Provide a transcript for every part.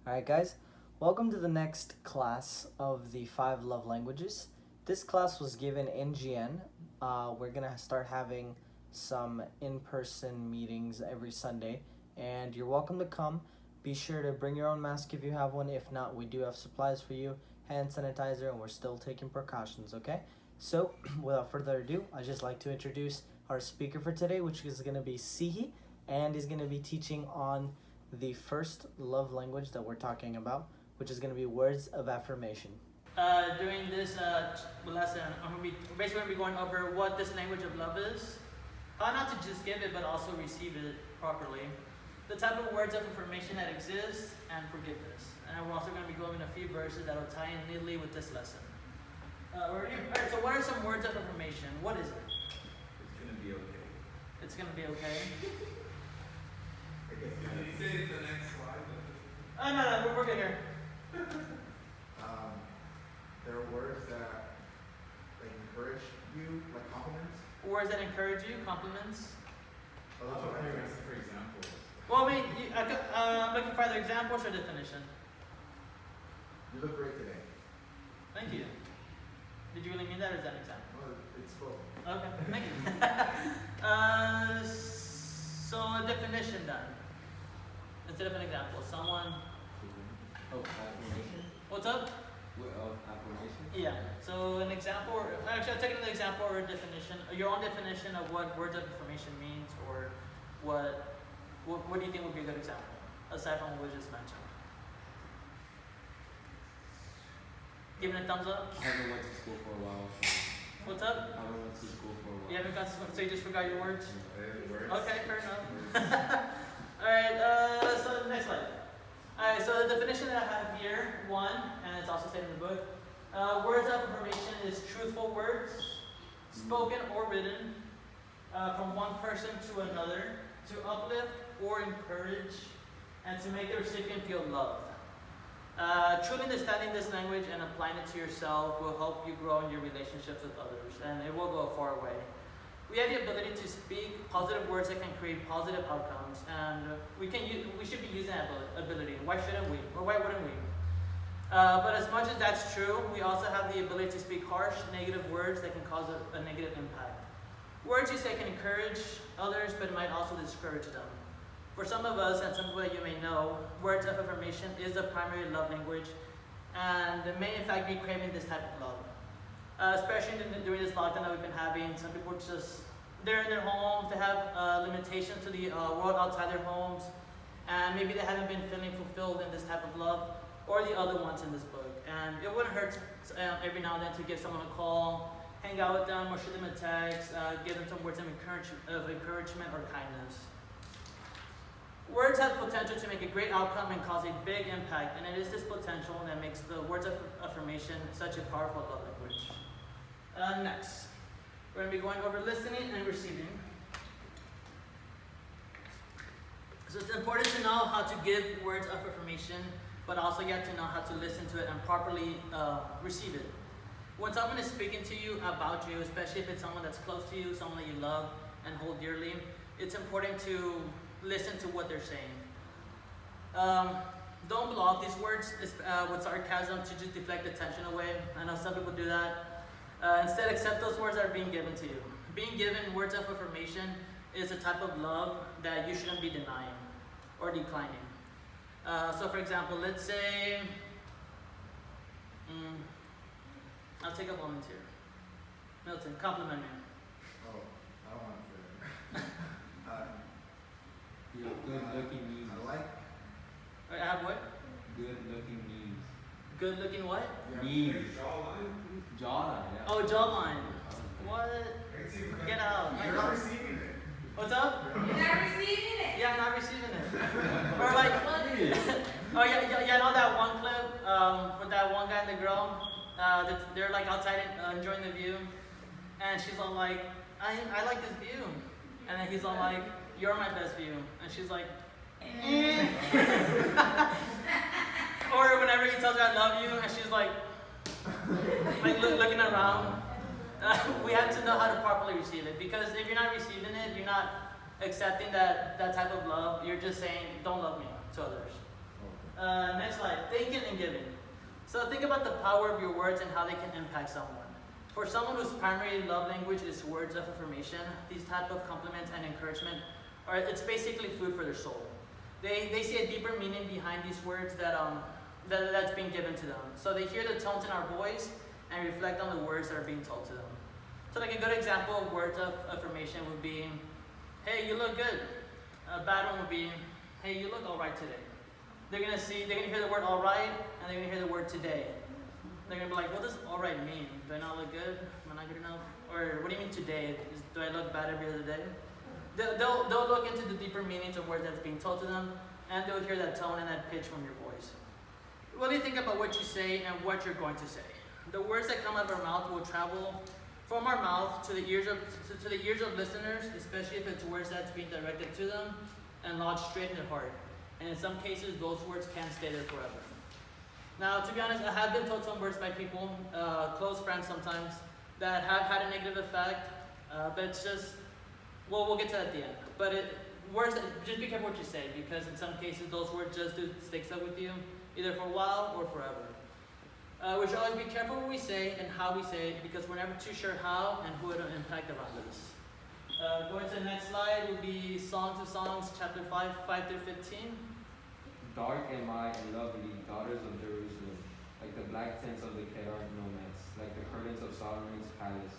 Alright, guys, welcome to the next class of the 5 love languages. This class was given in GN. We're gonna start having some in-person meetings every Sunday, and you're welcome to come. Be sure to bring your own mask if you have one. If not, we do have supplies for you, hand sanitizer, and we're still taking precautions, okay? So, without further ado, I'd just like to introduce our speaker for today, which is gonna be Sihi, and he's gonna be teaching on the first love language that we're talking about, which is going to be words of affirmation. During this lesson, basically going to be going over what this language of love is, how not to just give it, but also receive it properly, the type of words of affirmation that exist, and forgiveness. And we're also going to be going a few verses that will tie in neatly with this lesson. Alright, so what are some words of affirmation? What is it? It's gonna be okay. It's going to be okay. Did you say it's the next slide? No, we're good here. There are words that encourage you, like compliments. Words that encourage you, compliments. Oh, Oh, those are for example. Well, I'm looking for either examples or definition. You look great today. Thank you. Did you really mean that, or is that an example? Well, it's both. Okay, thank you. So a definition then. Instead of an example, someone. Oh, affirmation? What's up? Of affirmation? Yeah. So an example, or actually, I'll take another example or a definition, or your own definition of what words of affirmation means, or what do you think would be a good example aside from what we just mentioned? Giving a thumbs up. I haven't went to school for a while. So What's up? I haven't went to school for a while. You haven't got to school, so you just forgot your words. Words. Okay, fair enough. Alright, so next slide. Alright, so the definition that I have here, one, and it's also stated in the book, words of affirmation is truthful words, spoken or written, from one person to another, to uplift or encourage, and to make the recipient feel loved. Truly understanding this language and applying it to yourself will help you grow in your relationships with others, and it will go a far way. We have the ability to speak positive words that can create positive outcomes, and we should be using that ability. Why shouldn't we? Or why wouldn't we? But as much as that's true, we also have the ability to speak harsh, negative words that can cause a negative impact. Words you say can encourage others, but it might also discourage them. For some of us, and some people that you may know, words of affirmation is the primary love language, and may in fact be craving this type of love. Especially during this lockdown that we've been having, some people they're in their homes, they have limitations to the world outside their homes, and maybe they haven't been feeling fulfilled in this type of love, or the other ones in this book. And it wouldn't hurt every now and then to give someone a call, hang out with them, or shoot them a text, give them some words of encouragement or kindness. Words have potential to make a great outcome and cause a big impact, and it is this potential that makes the words of affirmation such a powerful love language. Next, we're going to be going over listening and receiving. So it's important to know how to give words of affirmation, but also you have to know how to listen to it and properly receive it. When someone is speaking to you about you, especially if it's someone that's close to you, someone that you love and hold dearly, it's important to listen to what they're saying. Don't blow off these words with sarcasm to just deflect attention away. I know some people do that. Instead, accept those words that are being given to you. Being given words of affirmation is a type of love that you shouldn't be denying or declining. So for example, let's say, I'll take a moment here. Milton, compliment me. Oh, I don't want to. You have good looking knees. I like. Wait, I have what? Good looking knees. Good looking what? Knees. Jawline. Jawline, yeah. Oh, jawline. What? Get out. You're not receiving it. What's up? You're not receiving it. Yeah, I'm not receiving it. Or like, oh yeah, know that one clip with that one guy and the girl? They're like outside enjoying the view, and she's all like, I like this view, and then he's all like, you're my best view, and she's like, or whenever he tells her I love you, and she's like looking around. We have to know how to properly receive it, because if you're not receiving it, you're not accepting that type of love. You're just saying, don't love me to others. Next slide, thinking and giving. So think about the power of your words and how they can impact someone. For someone whose primary love language is words of affirmation, these type of compliments and encouragement it's basically food for their soul. They see a deeper meaning behind these words that's being given to them. So they hear the tones in our voice and reflect on the words that are being told to them. So like a good example of words of affirmation would be, hey, you look good. A bad one would be, hey, you look all right today. They're gonna hear the word all right, and they're gonna hear the word today. They're gonna be like, what does all right mean? Do I not look good? Am I not good enough? Or what do you mean today? Do I look bad every other day? They'll look into the deeper meanings of words that's being told to them, and they'll hear that tone and that pitch from your voice. Really think about what you say and what you're going to say. The words that come out of our mouth will travel from our mouth to the ears of listeners, especially if it's words that's being directed to them, and lodge straight in their heart. And in some cases, those words can't stay there forever. Now, to be honest, I have been told some words by people, close friends sometimes, that have had a negative effect, but it's just, well, we'll get to that at the end. But words, just be careful what you say, because in some cases, those words just do stick up with you, either for a while or forever. We should always be careful what we say and how we say it, because we're never too sure how and who it'll impact around us. Going to the next slide will be Songs of Songs, chapter 5 through 15. Dark am I and lovely, daughters of Jerusalem, like the black tents of the Kedar nomads, like the curtains of Solomon's palace.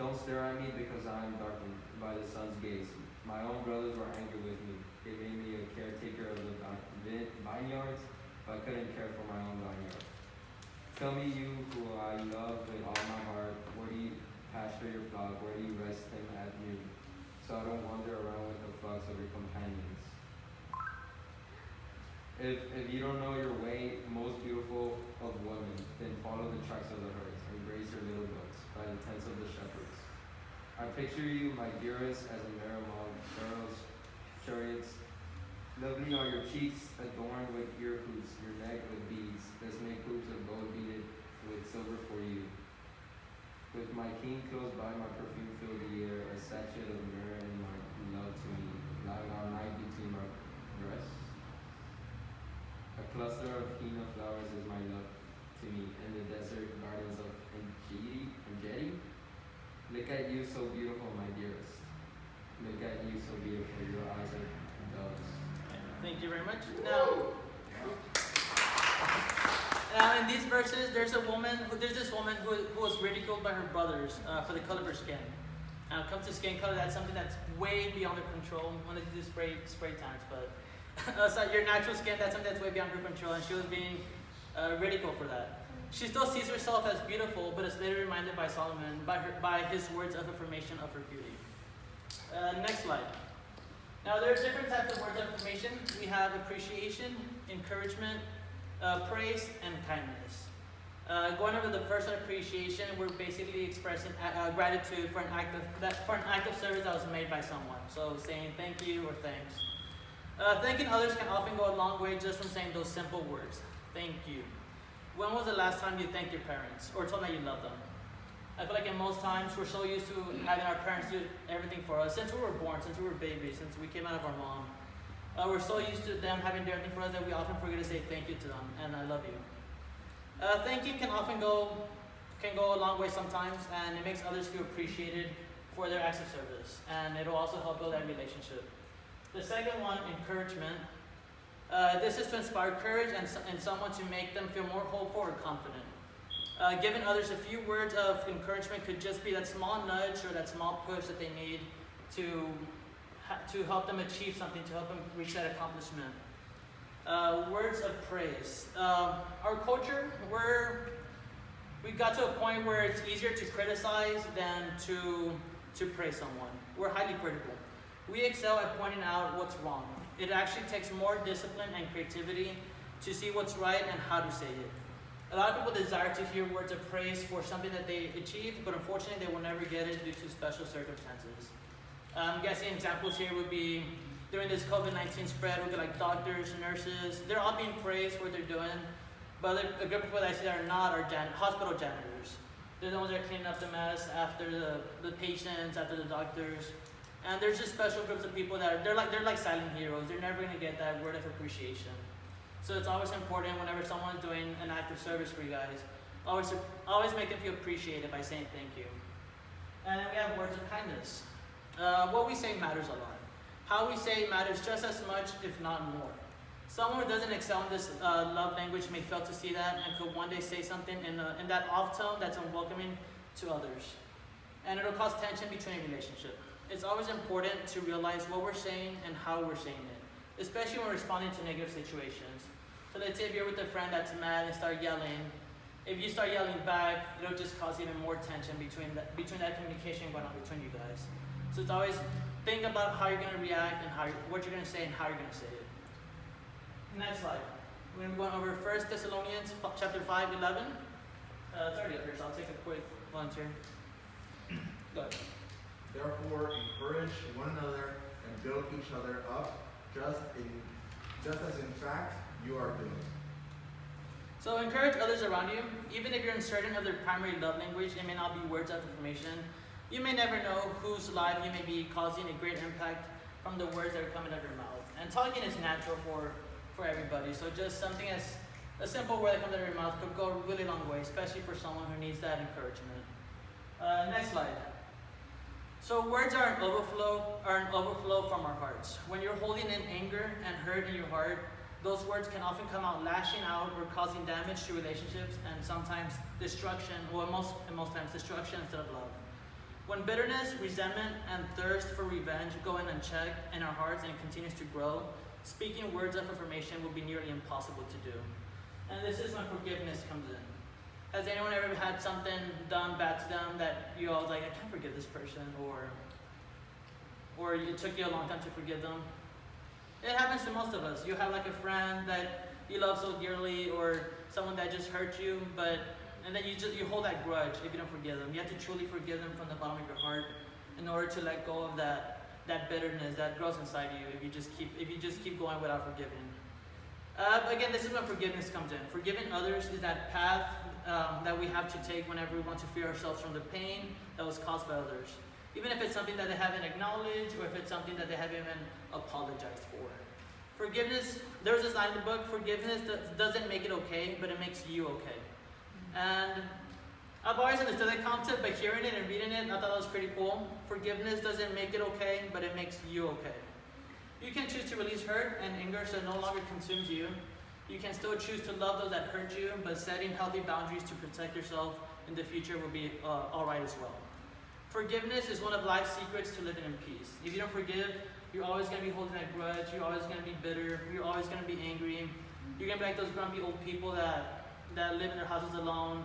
Don't stare at me because I am darkened by the sun's gaze. My own brothers were angry with me. They made me a caretaker of the vineyards, but I couldn't care for my own vineyard. Tell me, you who I love with all my heart, where do you pasture your flock, where do you rest them at noon, so I don't wander around with the flocks of your companions. If you don't know your way, most beautiful of women, then follow the tracks of the herds, and graze your little goats by the tents of the shepherds. I picture you, my dearest, as a mare among Pharaoh's chariots. Lovely are your cheeks, adorned with ear hoops, your neck with beads. Let's make hoops of gold beaded with silver for you. With my king close by, my perfume fill the air, a sachet of myrrh and my love to me, lying all night between my breasts. A cluster of henna flowers is my love to me, in the desert gardens of Engedi. Look at you, so beautiful, my dearest. Look at you, so beautiful, your eyes are doves. Thank you very much. Now in these verses, there's this woman who was ridiculed by her brothers for the color of her skin. Now, when it comes to skin color, that's something that's way beyond their control. When they do spray tans, but so your natural skin, that's something that's way beyond her control, and she was being ridiculed for that. She still sees herself as beautiful, but is later reminded by Solomon by his words of affirmation of her beauty. Next slide. Now, there are different types of words of affirmation. We have appreciation, encouragement, praise, and kindness. Going over the first one, appreciation, we're basically expressing gratitude for an act of service that was made by someone. So saying thank you or thanks. Thanking others can often go a long way just from saying those simple words. Thank you. When was the last time you thanked your parents or told them that you love them? I feel like in most times we're so used to having our parents do everything for us. Since we were born, since we were babies, since we came out of our mom, we're so used to them having to do everything for us that we often forget to say thank you to them and I love you. Thanking can often go a long way sometimes, and it makes others feel appreciated for their acts of service, and it'll also help build that relationship. The second one, encouragement. This is to inspire courage and someone to make them feel more hopeful or confident. Giving others a few words of encouragement could just be that small nudge or that small push that they need to help them achieve something, to help them reach that accomplishment. Words of praise. Our culture, we got to a point where it's easier to criticize than to praise someone. We're highly critical. We excel at pointing out what's wrong. It actually takes more discipline and creativity to see what's right and how to say it. A lot of people desire to hear words of praise for something that they achieved, but unfortunately they will never get it due to special circumstances. I'm guessing examples here would be during this COVID-19 spread, would be like doctors, nurses. They're all being praised for what they're doing, but a group of people that I see that are not are hospital janitors. They're the ones that are cleaning up the mess after the patients, after the doctors. And there's just special groups of people that they're like silent heroes. They're never gonna get that word of appreciation. So it's always important whenever someone's doing an act of service for you guys, always make them feel appreciated by saying thank you. And then we have words of kindness. What we say matters a lot. How we say matters just as much, if not more. Someone who doesn't excel in this love language may fail to see that and could one day say something in that off tone that's unwelcoming to others. And it'll cause tension between a relationship. It's always important to realize what we're saying and how we're saying it, especially when responding to negative situations. So let's say if you're with a friend that's mad and start yelling, if you start yelling back, it'll just cause even more tension between that communication going on between you guys. So it's always think about how you're going to react and what you're going to say and how you're going to say it. Next slide. We're going to go over 1 Thessalonians chapter 5, 11. It's already up here, so I'll take a quick volunteer. Go ahead. Therefore, encourage one another and build each other up, just as in fact you are doing. So encourage others around you. Even if you're uncertain of their primary love language, it may not be words of affirmation. You may never know whose life you may be causing a great impact from the words that are coming out of your mouth. And talking is natural for everybody. So just something as a simple word that comes out of your mouth could go a really long way, especially for someone who needs that encouragement. Next slide. So words are an overflow from our hearts. When you're holding in anger and hurt in your heart, those words can often come out lashing out or causing damage to relationships and sometimes destruction, or most times destruction instead of love. When bitterness, resentment, and thirst for revenge go in unchecked in our hearts and it continues to grow, speaking words of affirmation will be nearly impossible to do. And this is when forgiveness comes in. Has anyone ever had something done bad to them that you all was like, I can't forgive this person, or it took you a long time to forgive them? It happens to most of us. You have like a friend that you love so dearly, or someone that just hurt you, and then you hold that grudge if you don't forgive them. You have to truly forgive them from the bottom of your heart in order to let go of that bitterness that grows inside you if you just keep going without forgiving. Again, this is when forgiveness comes in. Forgiving others is that path that we have to take whenever we want to free ourselves from the pain that was caused by others. Even if it's something that they haven't acknowledged or if it's something that they haven't even apologized for. Forgiveness, there's this line in the book, forgiveness doesn't make it okay, but it makes you okay. And I've always understood that concept, but hearing it and reading it, I thought that was pretty cool. Forgiveness doesn't make it okay, but it makes you okay. You can choose to release hurt and anger so it no longer consumes you. You can still choose to love those that hurt you, but setting healthy boundaries to protect yourself in the future will be alright as well. Forgiveness is one of life's secrets to living in peace. If you don't forgive, you're always going to be holding that grudge, you're always going to be bitter, you're always going to be angry. You're going to be like those grumpy old people that live in their houses alone,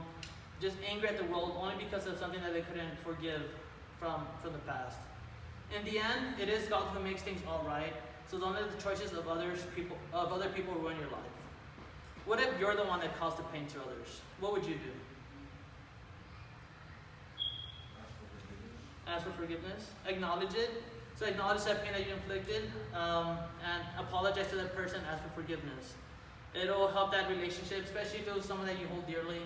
just angry at the world only because of something that they couldn't forgive from the past. In the end, it is God who makes things all right, so don't let the choices of other people ruin your life. What if you're the one that caused the pain to others? What would you do? Ask for forgiveness. Acknowledge it. So acknowledge that pain that you inflicted, and apologize to that person. Ask for forgiveness. It'll help that relationship, especially if it was someone that you hold dearly,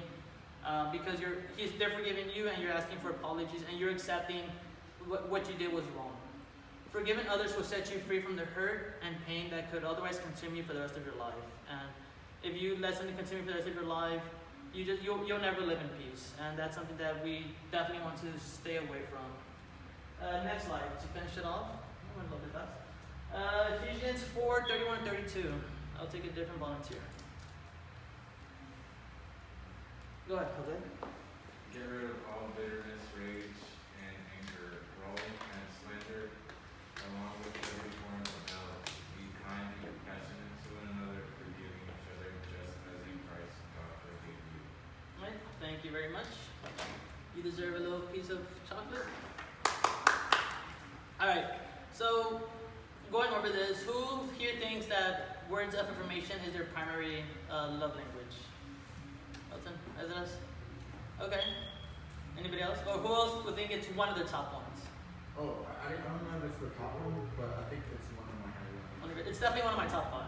because they're forgiving you and you're asking for apologies and you're accepting what you did was wrong. Forgiving others will set you free from the hurt and pain that could otherwise consume you for the rest of your life. And if you let something consume you for the rest of your life, you'll never live in peace. And that's something that we definitely want to stay away from. Next slide, to finish it off. I went a little bit fast. Ephesians 4, 31 and 32. I'll take a different volunteer. Go ahead, Jose. Get rid of all bitterness, rage, and anger, brawling, and slander, along with every form of malice. Be kind and compassionate to one another, forgiving each other, just as in Christ God forgave you. All right, thank you very much. You deserve a little piece of chocolate. All right, so going over this, who here thinks that words of affirmation is their primary love language? Elton, is it us? Okay. Anybody else? Or who else would think it's one of the top ones? Oh, I don't know if it's the top one, but I think it's one of my higher ones. It's definitely one of my top 5.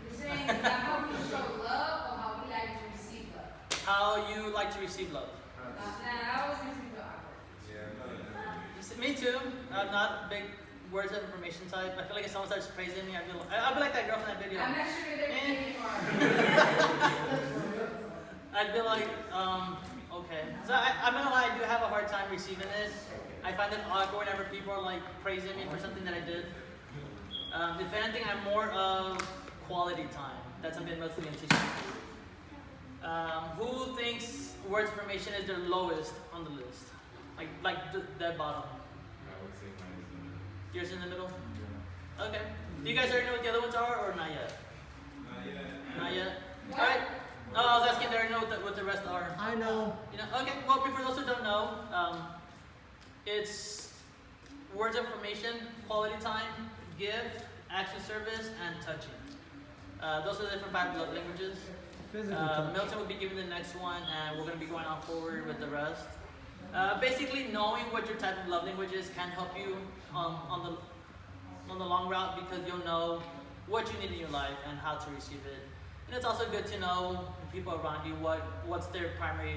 You're saying is that how we show love or how we like to receive love? How you like to receive love? Nah, I always receive the awkward. Yeah, no. Me too. I'm not a big words of affirmation type. I feel like if someone starts praising me, I'll be like that girl from that video. I'm not sure they're anymore. I'd be like, okay. So I'm not gonna lie, I do have a hard time receiving it. I find it awkward whenever people are like praising me for something that I did. If anything, I'm more of quality time. That's something mostly into teaching. Who thinks words of affirmation is their lowest on the list? Like the dead bottom. I would say mine is in the Yours in the middle? Okay. Do you guys already know what the other ones are or not yet? Not yet. Not yet? What? Alright. Oh, I was asking, they already know what the rest are. I know. You know, okay, well, for those who don't know, it's words of affirmation, quality time, gift, acts of service, and touching. Those are the different 5 love languages. Milton will be giving the next one, and we're going to be going on forward with the rest. Basically, knowing what your type of love language is can help you on the long route because you'll know what you need in your life and how to receive it. And it's also good to know the people around you what's their primary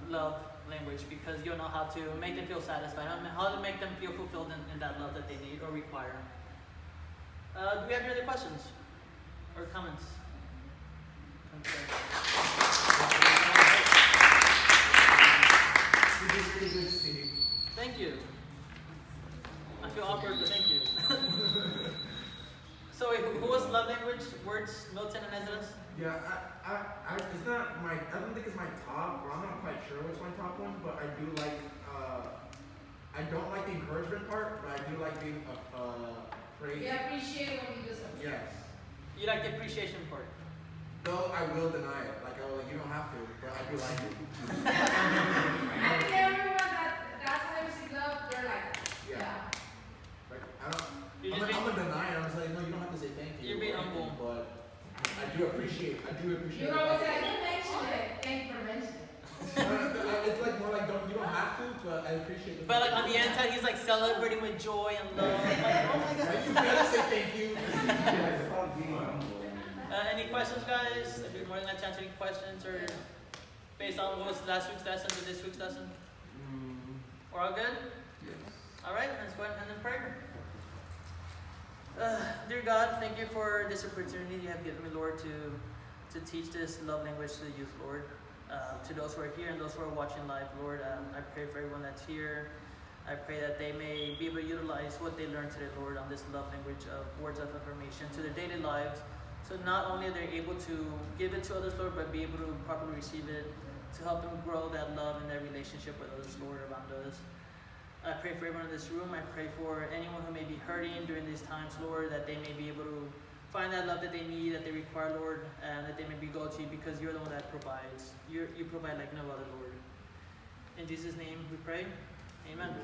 love language because you'll know how to make them feel satisfied, how to make them feel fulfilled in that love that they need or require. Do we have any other questions or comments? Thank you. I feel awkward, but thank you. So wait, who was love language? Words, Milton and Ezra's? Yeah, it's not my, I don't think it's my top, or I'm not quite sure what's my top one, but I do like, I don't like the encouragement part, but I do like being praised. You appreciate when you do something. Yes. You like the appreciation part. Though I will deny it. Like, I will, like, you don't have to, but I do like it. I think everyone that's how they receive love, they're like, Yeah. Like, I don't, You're I'm just gonna deny it. I'm just like, no, you don't have to say thank you. You're being or anything, humble. But I do appreciate you it. know what I didn't mention it. Thank you for mentioning it. It's like more like, you don't have to, but I appreciate it. But like on the inside, he's like celebrating with joy and love. Like, oh my God. Like, you better say thank you. Any questions, guys? If you're more than glad to answer any questions or based on what was last week's lesson to this week's lesson? We're all good? Yes. All right, let's go ahead and end in prayer. Dear God, thank you for this opportunity you have given me, Lord, to teach this love language to the youth, Lord. To those who are here and those who are watching live, Lord, I pray for everyone that's here. I pray that they may be able to utilize what they learned today, Lord, on this love language of words of affirmation to their daily lives. So not only are they able to give it to others, Lord, but be able to properly receive it to help them grow that love and that relationship with others, Lord, around us. I pray for everyone in this room. I pray for anyone who may be hurting during these times, Lord, that they may be able to find that love that they need, that they require, Lord, and that they may be go to you because you're the one that provides. You provide like no other, Lord. In Jesus' name we pray. Amen.